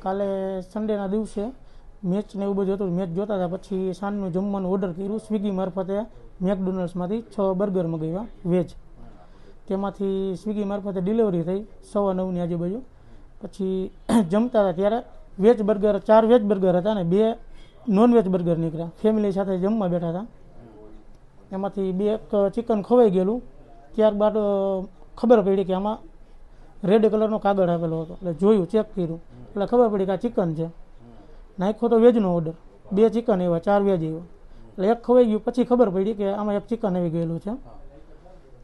કાલે સન્ડેના દિવસે મેચ ને એવું બધું હતું, મેચ જોતા હતા. પછી સાંજનું જમવાનું ઓર્ડર કર્યું સ્વિગી મારફતે. મેકડોનલ્ડ્સમાંથી 6 બર્ગર મંગાવ્યા વેજ. તેમાંથી સ્વિગી મારફતે ડિલિવરી થઈ 9:15ની આજુબાજુ. પછી જમતા હતા ત્યારે વેજ બર્ગર 4 વેજ બર્ગર હતા ને 2 નોનવેજ બર્ગર નીકળ્યા. ફેમિલી સાથે જમવા બેઠા હતા. એમાંથી 2 ચિકન ખવાઈ ગયેલું. ત્યારબાદ ખબર પડી કે આમાં રેડ કલરનો કાગળ આપેલો હતો. એટલે જોયું, ચેક કર્યું એટલે ખબર પડી કે આ ચિકન છે. નાખ્યો તો વેજનો ઓર્ડર, 2 ચિકન આવ્યા, 4 વેજ આવ્યા. એટલે એક ખવાઈ ગયું. પછી ખબર પડી કે આમાં એક ચિકન આવી ગયેલું છે.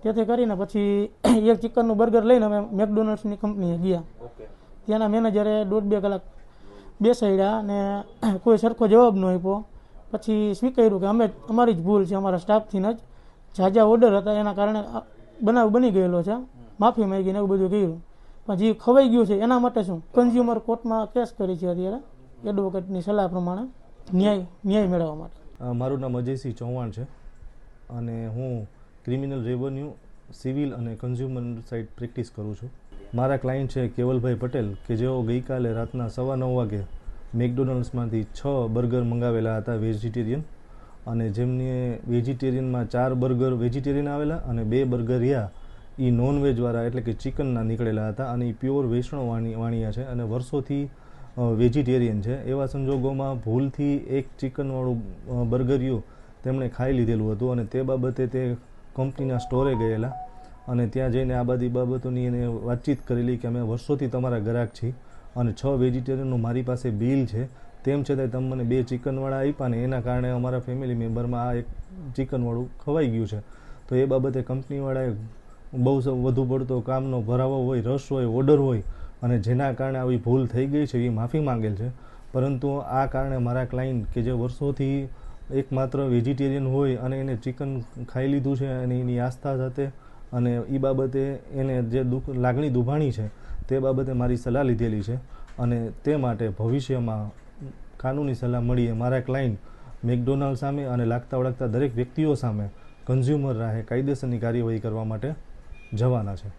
તેથી કરીને પછી એક ચિકનનું બર્ગર લઈને અમે મેકડોનલ્ડ્સની કંપનીએ ગયા. ત્યાંના મેનેજરે 1.5-2 કલાક બેસાડ્યા અને કોઈ સરખો જવાબ ન આપ્યો. પછી સ્વીકાર્યું કે અમારી જ ભૂલ છે, અમારા સ્ટાફથી જ ઝાઝા ઓર્ડર હતા એના કારણે બનાવ બની ગયેલો છે, માફી માંગીને એવું બધું કર્યું. પણ જે ખવાઈ ગયું છે એના માટે શું કન્ઝ્યુમર કોર્ટમાં કેસ કરી છે અત્યારે એડવોકેટની સલાહ પ્રમાણે ન્યાય મેળવવા માટે. મારું નામ અજયસિંહ ચૌહાણ છે અને હું ક્રિમિનલ રેવન્યુ, સિવિલ અને કન્ઝ્યુમર સાઇડ પ્રેક્ટિસ કરું છું. મારા ક્લાયન્ટ છે કેવલભાઈ પટેલ કે જેઓ ગઈકાલે રાતના 9:15 વાગે મેકડોનલ્ડ્સમાંથી 6 બર્ગર મંગાવેલા હતા વેજીટેરિયન. અને જેમને વેજીટેરિયનમાં 4 બર્ગર વેજીટેરિયન આવેલા અને 2 બર્ગર રહ્યા એ નોનવેજવાળા એટલે કે ચિકનના નીકળેલા હતા. અને એ પ્યોર વૈષ્ણવ વાણિયા છે અને વર્ષોથી વેજીટેરિયન છે. એવા સંજોગોમાં ભૂલથી એક ચિકનવાળું બર્ગરિયું તેમણે ખાઈ લીધેલું હતું અને તે બાબતે તે કંપનીના સ્ટોરે ગયેલા અને ત્યાં જઈને આ બધી બાબતોની એને વાતચીત કરેલી કે અમે વર્ષોથી તમારા ગ્રાહક છીએ અને 6 વેજીટેરિયનનું મારી પાસે બિલ છે, તેમ છતાંય તમે મને 2 ચિકનવાળા આપ્યા ને એના કારણે અમારા ફેમિલી મેમ્બરમાં આ એક ચિકનવાળું ખવાઈ ગયું છે. તો એ બાબતે કંપનીવાળાએ બહુ વધુ પડતો કામનો ભરાવો હોય, રસ હોય, ઓર્ડર હોય અને જેના કારણે આવી ભૂલ થઈ ગઈ છે એ માફી માંગેલ છે. પરંતુ આ કારણે મારા ક્લાયન્ટ કે જે વર્ષોથી એકમાત્ર વેજીટેરિયન હોય અને એને ચિકન ખાઈ લીધું છે અને એની આસ્થા સાથે અને એ બાબતે એને જે લાગણી દુભાણી છે તે બાબતે મારી સલાહ લીધેલી છે અને તે માટે ભવિષ્યમાં કાનૂની સલાહ મળીએ મારા ક્લાયન્ટ મેકડોનાલ્ડ સામે અને લાગતા વળગતા દરેક વ્યક્તિઓ સામે કન્ઝ્યુમર રાહે કાયદેસરની કાર્યવાહી કરવા માટે જવાના છે.